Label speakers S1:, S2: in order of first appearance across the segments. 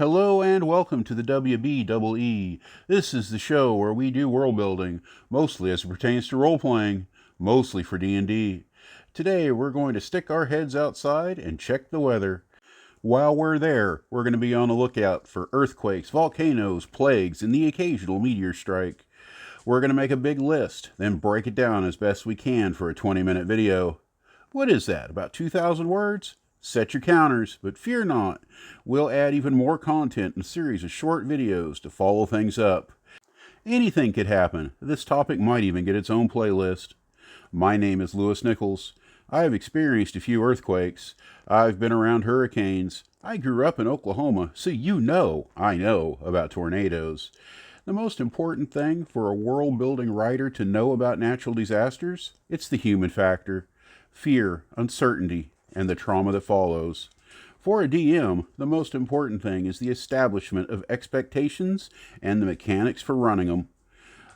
S1: Hello and welcome to the WBEE. This is the show where we do world building, mostly as it pertains to role-playing, mostly for D&D. Today we're going to stick our heads outside and check the weather. While we're there, we're going to be on the lookout for earthquakes, volcanoes, plagues, and the occasional meteor strike. We're going to make a big list, then break it down as best we can for a 20-minute video. What is that, about 2,000 words? Set your counters, but fear not. We'll add even more content in a series of short videos to follow things up. Anything could happen. This topic might even get its own playlist. My name is Lewis Nichols. I have experienced a few earthquakes. I've been around hurricanes. I grew up in Oklahoma, so I know about tornadoes. The most important thing for a world-building writer to know about natural disasters, it's the human factor. Fear, uncertainty, and the trauma that follows. For a DM, the most important thing is the establishment of expectations and the mechanics for running them.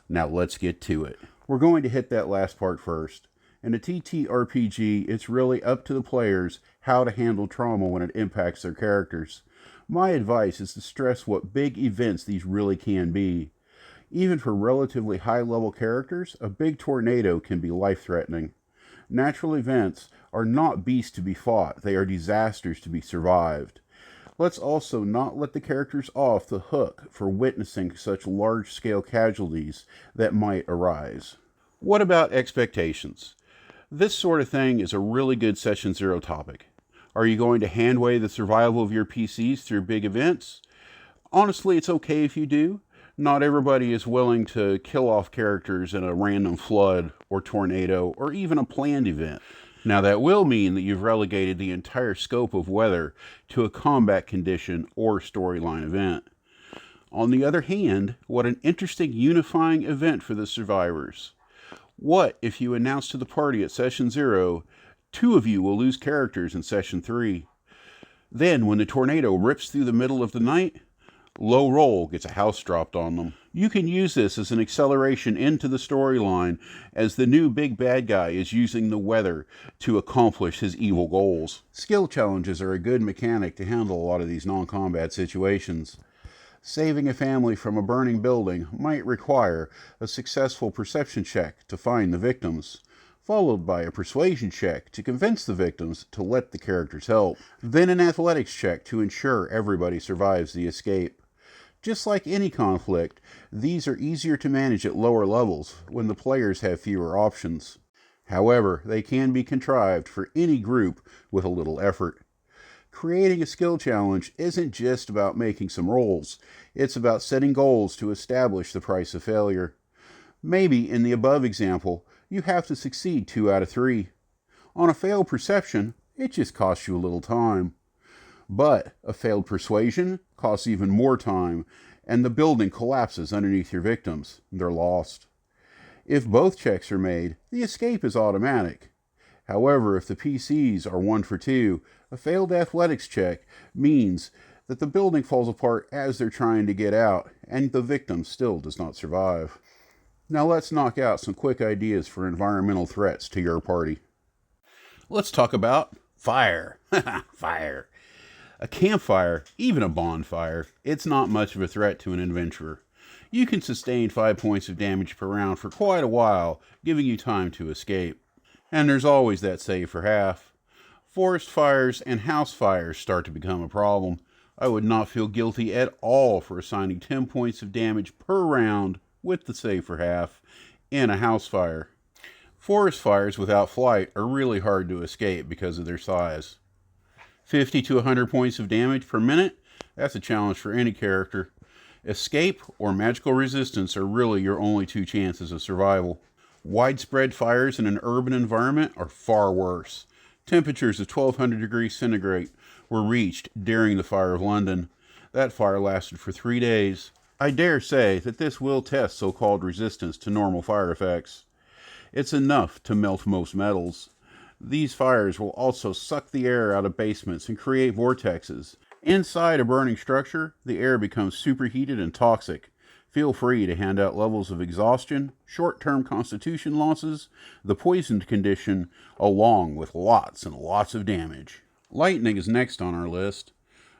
S1: Now let's get to it. We're going to hit that last part first. In a TTRPG, it's really up to the players how to handle trauma when it impacts their characters. My advice is to stress what big events these really can be. Even for relatively high-level characters, a big tornado can be life-threatening. Natural events are not beasts to be fought, they are disasters to be survived. Let's also not let the characters off the hook for witnessing such large-scale casualties that might arise. What about expectations? This sort of thing is a really good Session 0 topic. Are you going to handweigh the survival of your PCs through big events? Honestly, it's okay if you do. Not everybody is willing to kill off characters in a random flood or tornado or even a planned event. Now that will mean that you've relegated the entire scope of weather to a combat condition or storyline event. On the other hand, what an interesting unifying event for the survivors. What if you announce to the party at Session 0, 2 of you will lose characters in Session 3. Then when the tornado rips through the middle of the night, low roll gets a house dropped on them. You can use this as an acceleration into the storyline as the new big bad guy is using the weather to accomplish his evil goals. Skill challenges are a good mechanic to handle a lot of these non-combat situations. Saving a family from a burning building might require a successful perception check to find the victims, followed by a persuasion check to convince the victims to let the characters help, then an athletics check to ensure everybody survives the escape. Just like any conflict, these are easier to manage at lower levels when the players have fewer options. However, they can be contrived for any group with a little effort. Creating a skill challenge isn't just about making some rolls, it's about setting goals to establish the price of failure. Maybe, in the above example, you have to succeed 2 out of 3. On a failed perception, it just costs you a little time. But a failed persuasion costs even more time, and the building collapses underneath your victims. They're lost. If both checks are made, the escape is automatic. However, if the PCs are 1 for 2, a failed athletics check means that the building falls apart as they're trying to get out, and the victim still does not survive. Now let's knock out some quick ideas for environmental threats to your party. Let's talk about fire. Fire. A campfire, even a bonfire, it's not much of a threat to an adventurer. You can sustain 5 points of damage per round for quite a while, giving you time to escape. And there's always that save for half. Forest fires and house fires start to become a problem. I would not feel guilty at all for assigning 10 points of damage per round with the save for half in a house fire. Forest fires without flight are really hard to escape because of their size. 50 to 100 points of damage per minute, that's a challenge for any character. Escape or magical resistance are really your only 2 chances of survival. Widespread fires in an urban environment are far worse. Temperatures of 1200 degrees centigrade were reached during the Fire of London. That fire lasted for 3 days. I dare say that this will test so-called resistance to normal fire effects. It's enough to melt most metals. These fires will also suck the air out of basements and create vortexes. Inside a burning structure, the air becomes superheated and toxic. Feel free to hand out levels of exhaustion, short-term constitution losses, the poisoned condition, along with lots and lots of damage. Lightning is next on our list.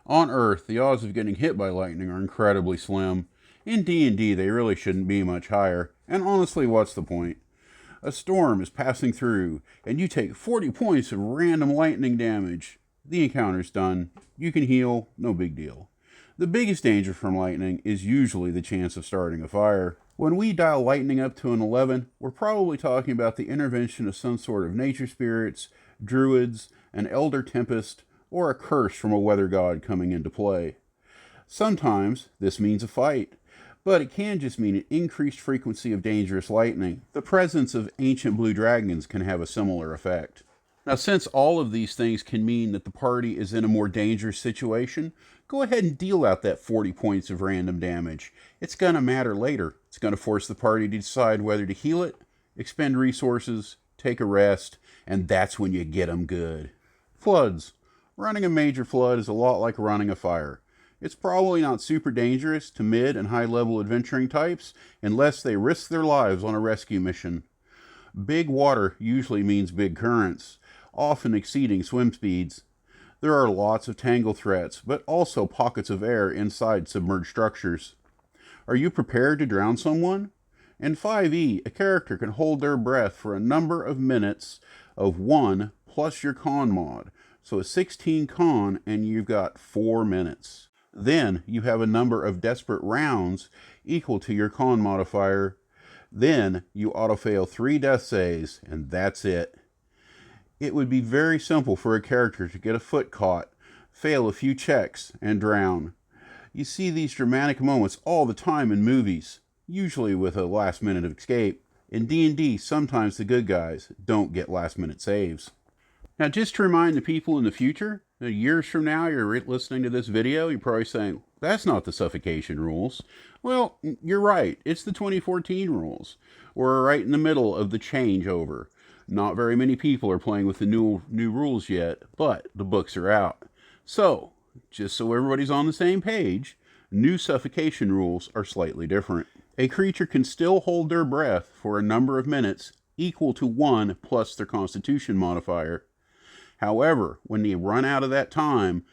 S1: On Earth, the odds of getting hit by lightning are incredibly slim. In D&D, they really shouldn't be much higher, and honestly, what's the point? A storm is passing through, and you take 40 points of random lightning damage. The encounter's done. You can heal, no big deal. The biggest danger from lightning is usually the chance of starting a fire. When we dial lightning up to an 11, we're probably talking about the intervention of some sort of nature spirits, druids, an elder tempest, or a curse from a weather god coming into play. Sometimes this means a fight, but it can just mean an increased frequency of dangerous lightning. The presence of ancient blue dragons can have a similar effect. Now, since all of these things can mean that the party is in a more dangerous situation, go ahead and deal out that 40 points of random damage. It's going to matter later. It's going to force the party to decide whether to heal it, expend resources, take a rest, and that's when you get them good. Floods. Running a major flood is a lot like running a fire. It's probably not super dangerous to mid and high level adventuring types unless they risk their lives on a rescue mission. Big water usually means big currents, often exceeding swim speeds. There are lots of tangle threats, but also pockets of air inside submerged structures. Are you prepared to drown someone? In 5e, a character can hold their breath for a number of minutes of 1 plus your con mod. So a 16 con and you've got 4 minutes. Then you have a number of desperate rounds equal to your con modifier. Then you autofail 3 death saves, and that's it. It would be very simple for a character to get a foot caught, fail a few checks, and drown. You see these dramatic moments all the time in movies, usually with a last minute of escape. In D&D, sometimes the good guys don't get last minute saves. Now, just to remind the people in the future, years from now, you're listening to this video, you're probably saying, that's not the Suffocation rules. Well, you're right. It's the 2014 rules. We're right in the middle of the changeover. Not very many people are playing with the new rules yet, but the books are out. So, just so everybody's on the same page, new Suffocation rules are slightly different. A creature can still hold their breath for a number of minutes equal to 1 plus their Constitution modifier. However, when they run out of that time,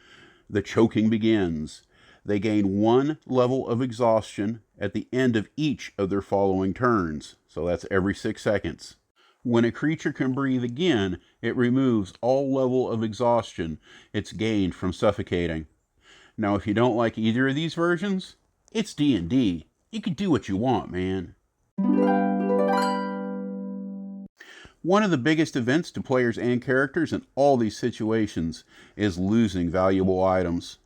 S1: the choking begins. They gain 1 level of exhaustion at the end of each of their following turns. So that's every 6 seconds. When a creature can breathe again, it removes all level of exhaustion it's gained from suffocating. Now, if you don't like either of these versions, it's D&D. You can do what you want, man. One of the biggest events to players and characters in all these situations is losing valuable items.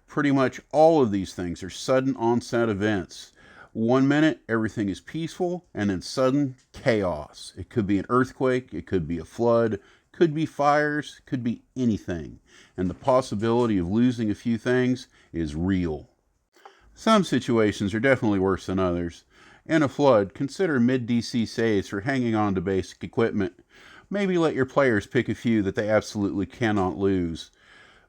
S1: Pretty much all of these things are sudden onset events. 1 minute, everything is peaceful, and then sudden chaos. It could be an earthquake, it could be a flood, could be fires, could be anything. And the possibility of losing a few things is real. Some situations are definitely worse than others. In a flood, consider mid-DC saves for hanging on to basic equipment. Maybe let your players pick a few that they absolutely cannot lose.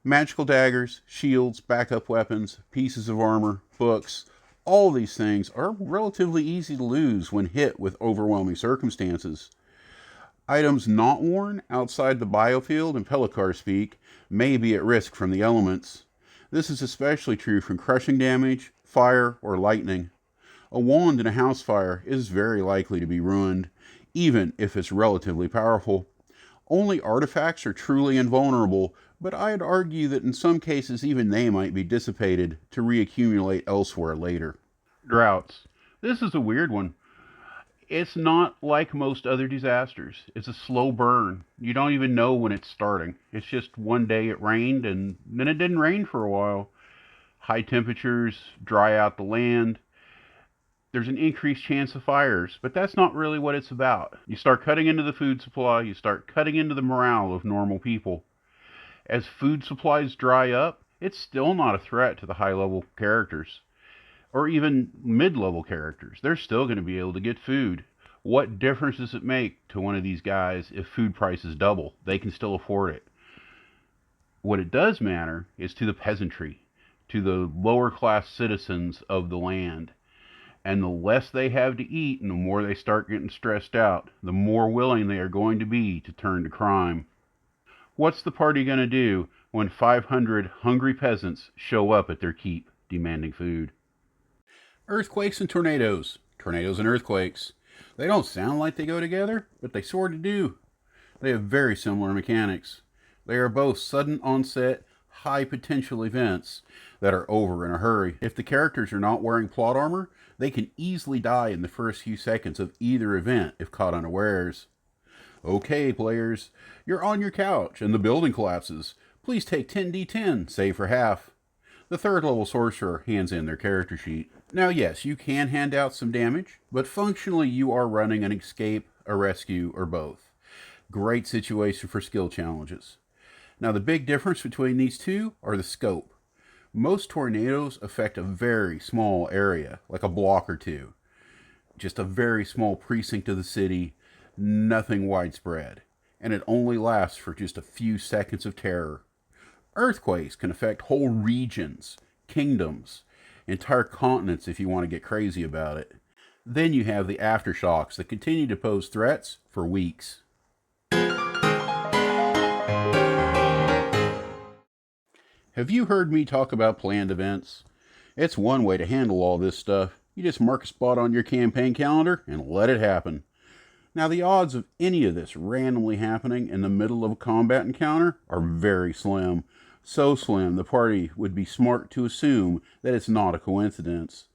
S1: Magical daggers, shields, backup weapons, pieces of armor, books, all these things are relatively easy to lose when hit with overwhelming circumstances. Items not worn outside the biofield and Pellicar speak may be at risk from the elements. This is especially true from crushing damage, fire, or lightning. A wand in a house fire is very likely to be ruined, even if it's relatively powerful. Only artifacts are truly invulnerable, but I'd argue that in some cases even they might be dissipated to reaccumulate elsewhere later. Droughts. This is a weird one. It's not like most other disasters. It's a slow burn. You don't even know when it's starting. It's just one day it rained and then it didn't rain for a while. High temperatures dry out the land. There's an increased chance of fires, but that's not really what it's about. You start cutting into the food supply, you start cutting into the morale of normal people. As food supplies dry up, it's still not a threat to the high-level characters, or even mid-level characters. They're still going to be able to get food. What difference does it make to one of these guys if food prices double? They can still afford it. What it does matter is to the peasantry, to the lower-class citizens of the land. And the less they have to eat and the more they start getting stressed out, the more willing they are going to be to turn to crime. What's the party going to do when 500 hungry peasants show up at their keep demanding food. Earthquakes and tornadoes. Tornadoes and earthquakes. They don't sound like they go together, but they sort of do. They have very similar mechanics. They are both sudden onset, high potential events that are over in a hurry. If the characters are not wearing plot armor, they can easily die in the first few seconds of either event if caught unawares. Okay, players, you're on your couch and the building collapses. Please take 10d10, save for half. The third level sorcerer hands in their character sheet. Now yes, you can hand out some damage, but functionally you are running an escape, a rescue, or both. Great situation for skill challenges. Now the big difference between these two are the scope. Most tornadoes affect a very small area, like a block or two. Just a very small precinct of the city, nothing widespread, and it only lasts for just a few seconds of terror. Earthquakes can affect whole regions, kingdoms, entire continents if you want to get crazy about it. Then you have the aftershocks that continue to pose threats for weeks. Have you heard me talk about planned events? It's one way to handle all this stuff. You just mark a spot on your campaign calendar and let it happen. Now the odds of any of this randomly happening in the middle of a combat encounter are very slim. So slim, the party would be smart to assume that it's not a coincidence.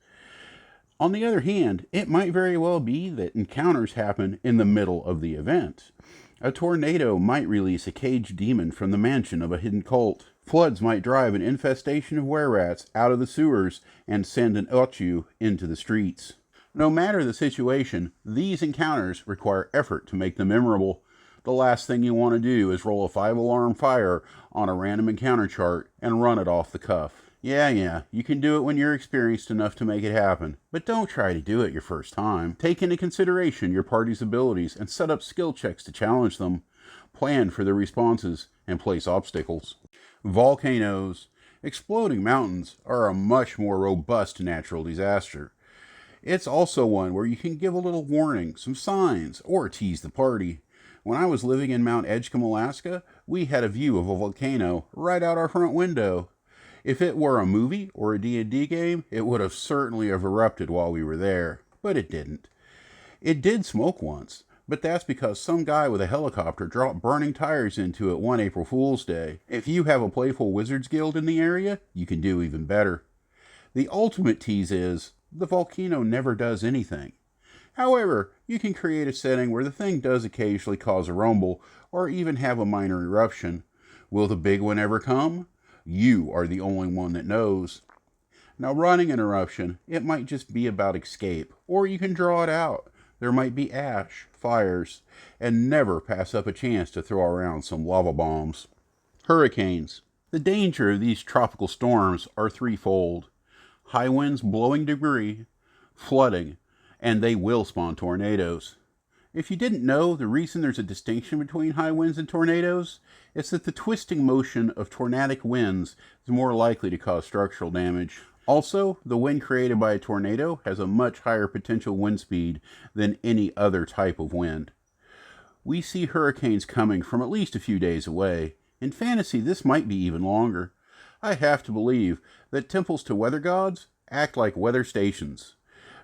S1: On the other hand, it might very well be that encounters happen in the middle of the event. A tornado might release a caged demon from the mansion of a hidden cult. Floods might drive an infestation of were-rats out of the sewers and send an Ochu into the streets. No matter the situation, these encounters require effort to make them memorable. The last thing you want to do is roll a 5-alarm fire on a random encounter chart and run it off the cuff. Yeah, you can do it when you're experienced enough to make it happen, but don't try to do it your first time. Take into consideration your party's abilities and set up skill checks to challenge them. Plan for their responses and place obstacles. Volcanoes. Exploding mountains are a much more robust natural disaster. It's also one where you can give a little warning, some signs, or tease the party. When I was living in Mount Edgecombe, Alaska, we had a view of a volcano right out our front window. If it were a movie or a D&D game, it would have certainly have erupted while we were there, but it didn't. It did smoke once, but that's because some guy with a helicopter dropped burning tires into it one April Fool's Day. If you have a playful Wizards Guild in the area, you can do even better. The ultimate tease is, the volcano never does anything. However, you can create a setting where the thing does occasionally cause a rumble, or even have a minor eruption. Will the big one ever come? You are the only one that knows. Now running an eruption, it might just be about escape, or you can draw it out. There might be ash, fires, and never pass up a chance to throw around some lava bombs. Hurricanes. The danger of these tropical storms are threefold. High winds blowing debris, flooding, and they will spawn tornadoes. If you didn't know, the reason there's a distinction between high winds and tornadoes is that the twisting motion of tornadic winds is more likely to cause structural damage. Also, the wind created by a tornado has a much higher potential wind speed than any other type of wind. We see hurricanes coming from at least a few days away. In fantasy, this might be even longer. I have to believe that temples to weather gods act like weather stations.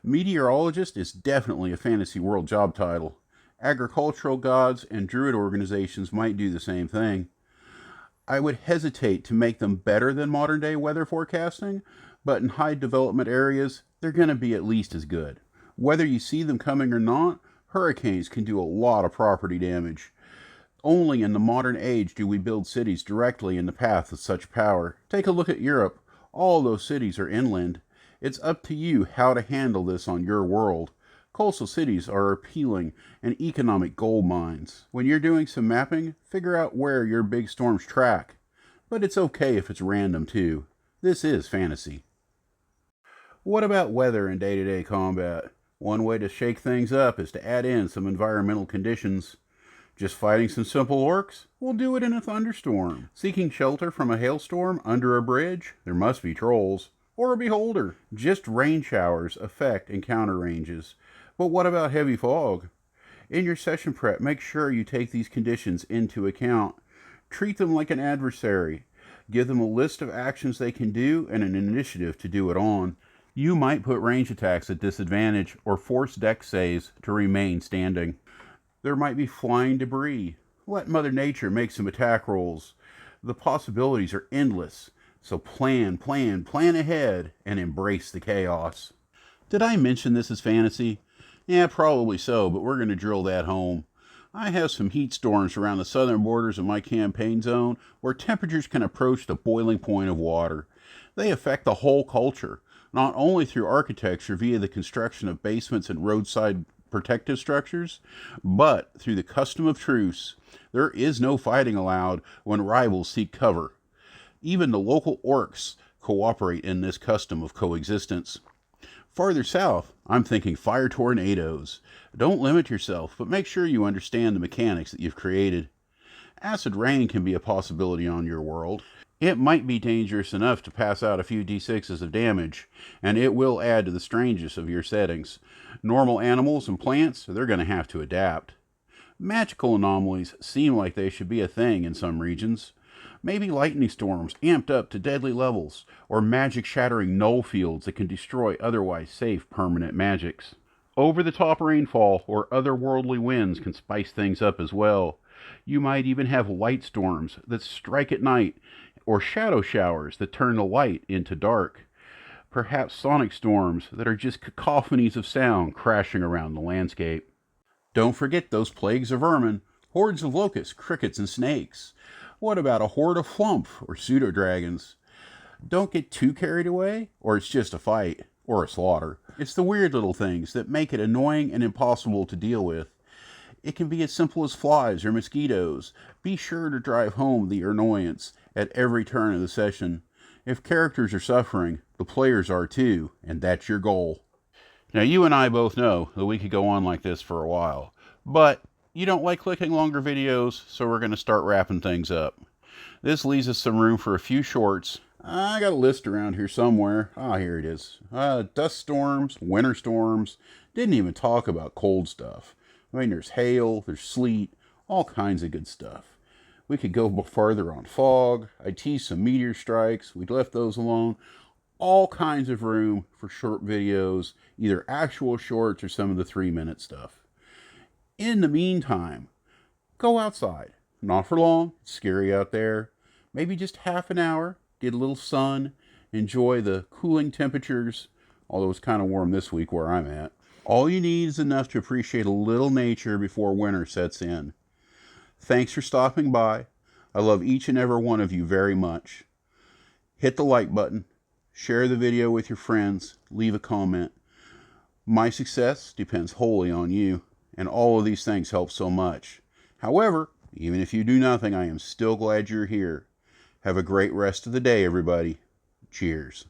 S1: Meteorologist is definitely a fantasy world job title. Agricultural gods and druid organizations might do the same thing. I would hesitate to make them better than modern day weather forecasting, but in high development areas, they're going to be at least as good. Whether you see them coming or not, hurricanes can do a lot of property damage. Only in the modern age do we build cities directly in the path of such power. Take a look at Europe. All those cities are inland. It's up to you how to handle this on your world. Coastal cities are appealing and economic gold mines. When you're doing some mapping, figure out where your big storms track. But it's okay if it's random too. This is fantasy. What about weather in day-to-day combat? One way to shake things up is to add in some environmental conditions. Just fighting some simple orcs? We'll do it in a thunderstorm. Seeking shelter from a hailstorm under a bridge? There must be trolls. Or a beholder. Just rain showers affect encounter ranges. But what about heavy fog? In your session prep, make sure you take these conditions into account. Treat them like an adversary. Give them a list of actions they can do and an initiative to do it on. You might put range attacks at disadvantage or force dex saves to remain standing. There might be flying debris. Let Mother Nature make some attack rolls. The possibilities are endless, so plan ahead and embrace the chaos. Did I mention this is fantasy? Yeah, probably so, but we're going to drill that home. I have some heat storms around the southern borders of my campaign zone where temperatures can approach the boiling point of water. They affect the whole culture, not only through architecture via the construction of basements and roadside protective structures, but through the custom of truce. There is no fighting allowed when rivals seek cover. Even the local orcs cooperate in this custom of coexistence. Farther south, I'm thinking fire tornadoes. Don't limit yourself, but make sure you understand the mechanics that you've created. Acid rain can be a possibility on your world. It might be dangerous enough to pass out a few d6s of damage, and it will add to the strangeness of your settings. Normal animals and plants, they're going to have to adapt. Magical anomalies seem like they should be a thing in some regions. Maybe lightning storms amped up to deadly levels, or magic-shattering null fields that can destroy otherwise safe permanent magics. Over-the-top rainfall or otherworldly winds can spice things up as well. You might even have light storms that strike at night, or shadow showers that turn the light into dark. Perhaps sonic storms that are just cacophonies of sound crashing around the landscape. Don't forget those plagues of vermin, hordes of locusts, crickets, and snakes. What about a horde of flump or pseudo-dragons? Don't get too carried away, or it's just a fight, or a slaughter. It's the weird little things that make it annoying and impossible to deal with. It can be as simple as flies or mosquitoes. Be sure to drive home the annoyance at every turn of the session. If characters are suffering, the players are too, and that's your goal. Now, you and I both know that we could go on like this for a while, but you don't like clicking longer videos, so we're going to start wrapping things up. This leaves us some room for a few shorts. I got a list around here somewhere. Here it is. Dust storms, winter storms. Didn't even talk about cold stuff. I mean, there's hail, there's sleet, all kinds of good stuff. We could go farther on fog. I teased some meteor strikes. We left those alone. All kinds of room for short videos, either actual shorts or some of the 3-minute stuff. In the meantime, go outside. Not for long. It's scary out there. Maybe just half an hour. Get a little sun. Enjoy the cooling temperatures. Although it's kind of warm this week where I'm at. All you need is enough to appreciate a little nature before winter sets in. Thanks for stopping by. I love each and every one of you very much. Hit the like button. Share the video with your friends. Leave a comment. My success depends wholly on you. And all of these things help so much. However, even if you do nothing, I am still glad you're here. Have a great rest of the day, everybody. Cheers.